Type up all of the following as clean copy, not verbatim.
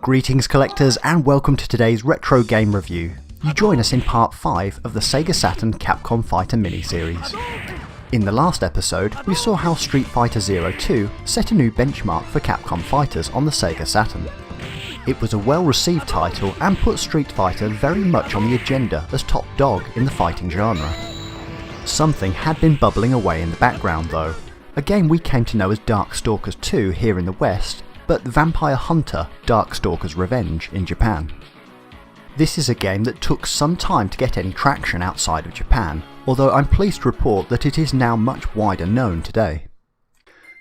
Greetings collectors and welcome to today's retro game review. You join us in part 5 of the Sega Saturn Capcom Fighter miniseries. In the last episode, we saw how Street Fighter 02 set a new benchmark for Capcom fighters on the Sega Saturn. It was a well-received title and put Street Fighter very much on the agenda as top dog in the fighting genre. Something had been bubbling away in the background though, a game we came to know as Darkstalkers 2 here in the West, but Vampire Hunter Darkstalkers Revenge in Japan. This is a game that took some time to get any traction outside of Japan, although I'm pleased to report that it is now much wider known today.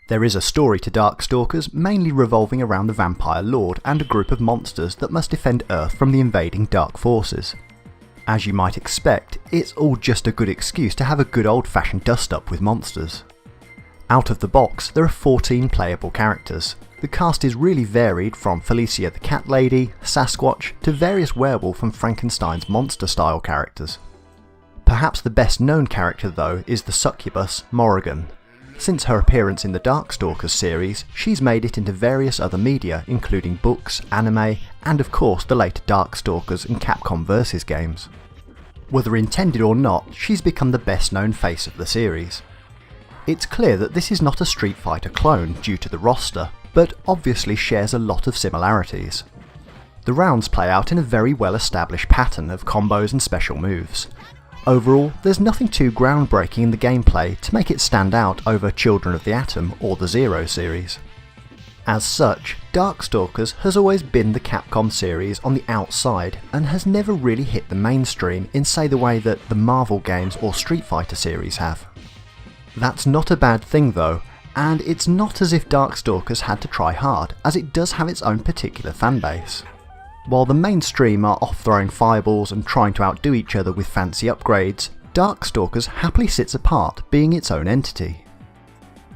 There is a story to Darkstalkers mainly revolving around the Vampire Lord and a group of monsters that must defend Earth from the invading dark forces. As you might expect, it's all just a good excuse to have a good old-fashioned dust-up with monsters. Out of the box, there are 14 playable characters. The cast is really varied from Felicia the Cat Lady, Sasquatch, to various werewolf and Frankenstein's monster-style characters. Perhaps the best known character though is the Succubus Morrigan. Since her appearance in the Darkstalkers series, she's made it into various other media including books, anime, and of course the later Darkstalkers and Capcom Vs games. Whether intended or not, she's become the best known face of the series. It's clear that this is not a Street Fighter clone due to the roster, but obviously shares a lot of similarities. The rounds play out in a very well established pattern of combos and special moves. Overall, there's nothing too groundbreaking in the gameplay to make it stand out over Children of the Atom or the Zero series. As such, Darkstalkers has always been the Capcom series on the outside and has never really hit the mainstream in say the way that the Marvel games or Street Fighter series have. That's not a bad thing though, and it's not as if Darkstalkers had to try hard, as it does have its own particular fanbase. While the mainstream are off throwing fireballs and trying to outdo each other with fancy upgrades, Darkstalkers happily sits apart, being its own entity.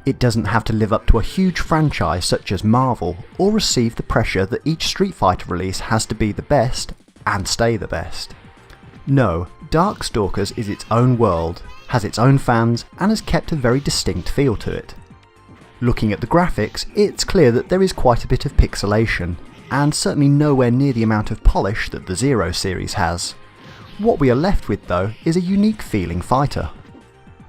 It doesn't have to live up to a huge franchise such as Marvel, or receive the pressure that each Street Fighter release has to be the best, and stay the best. No, Darkstalkers is its own world, has its own fans, and has kept a very distinct feel to it. Looking at the graphics, it's clear that there is quite a bit of pixelation, and certainly nowhere near the amount of polish that the Zero series has. What we are left with though is a unique feeling fighter.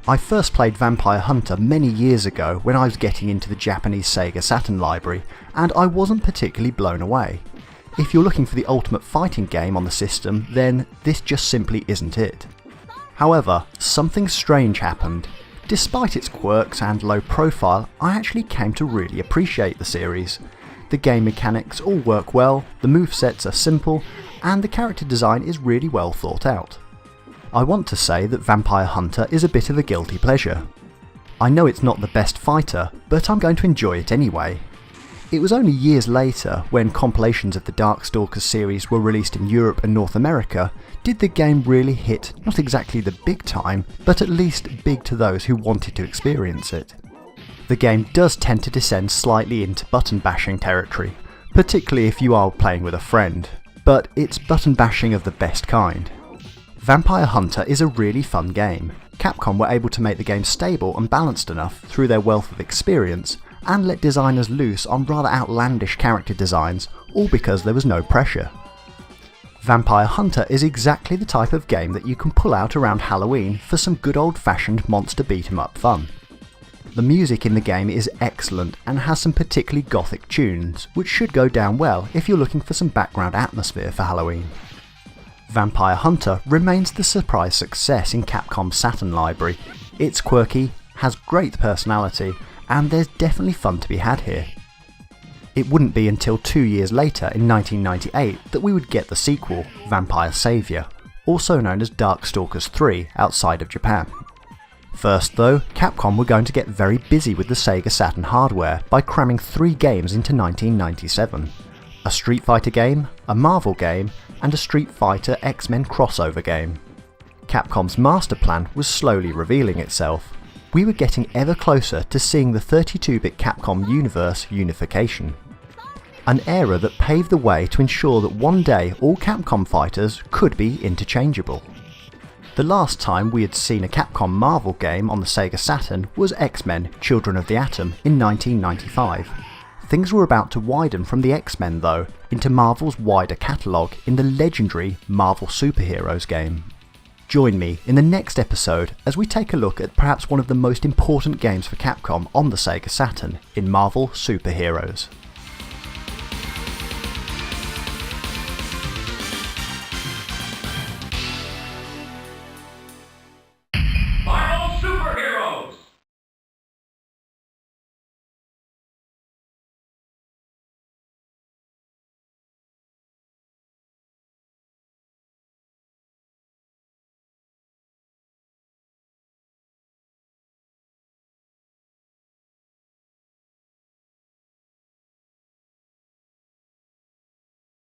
I first played Vampire Hunter many years ago when I was getting into the Japanese Sega Saturn library, and I wasn't particularly blown away. If you're looking for the ultimate fighting game on the system, then this just simply isn't it. However, something strange happened. Despite its quirks and low profile, I actually came to really appreciate the series. The game mechanics all work well, the movesets are simple, and the character design is really well thought out. I want to say that Vampire Hunter is a bit of a guilty pleasure. I know it's not the best fighter, but I'm going to enjoy it anyway. It was only years later, when compilations of the Darkstalkers series were released in Europe and North America, did the game really hit not exactly the big time, but at least big to those who wanted to experience it. The game does tend to descend slightly into button bashing territory, particularly if you are playing with a friend, but it's button bashing of the best kind. Vampire Hunter is a really fun game. Capcom were able to make the game stable and balanced enough through their wealth of experience, and let designers loose on rather outlandish character designs, all because there was no pressure. Vampire Hunter is exactly the type of game that you can pull out around Halloween for some good old-fashioned monster beat-em-up fun. The music in the game is excellent and has some particularly gothic tunes, which should go down well if you're looking for some background atmosphere for Halloween. Vampire Hunter remains the surprise success in Capcom's Saturn library. It's quirky, has great personality, and there's definitely fun to be had here. It wouldn't be until 2 years later in 1998 that we would get the sequel, Vampire Savior, also known as Darkstalkers 3 outside of Japan. First though, Capcom were going to get very busy with the Sega Saturn hardware by cramming 3 games into 1997. A Street Fighter game, a Marvel game, and a Street Fighter X-Men crossover game. Capcom's master plan was slowly revealing itself. We were getting ever closer to seeing the 32-bit Capcom universe unification. An era that paved the way to ensure that one day all Capcom fighters could be interchangeable. The last time we had seen a Capcom Marvel game on the Sega Saturn was X-Men Children of the Atom in 1995. Things were about to widen from the X-Men though, into Marvel's wider catalogue in the legendary Marvel Superheroes game. Join me in the next episode as we take a look at perhaps one of the most important games for Capcom on the Sega Saturn in Marvel Superheroes.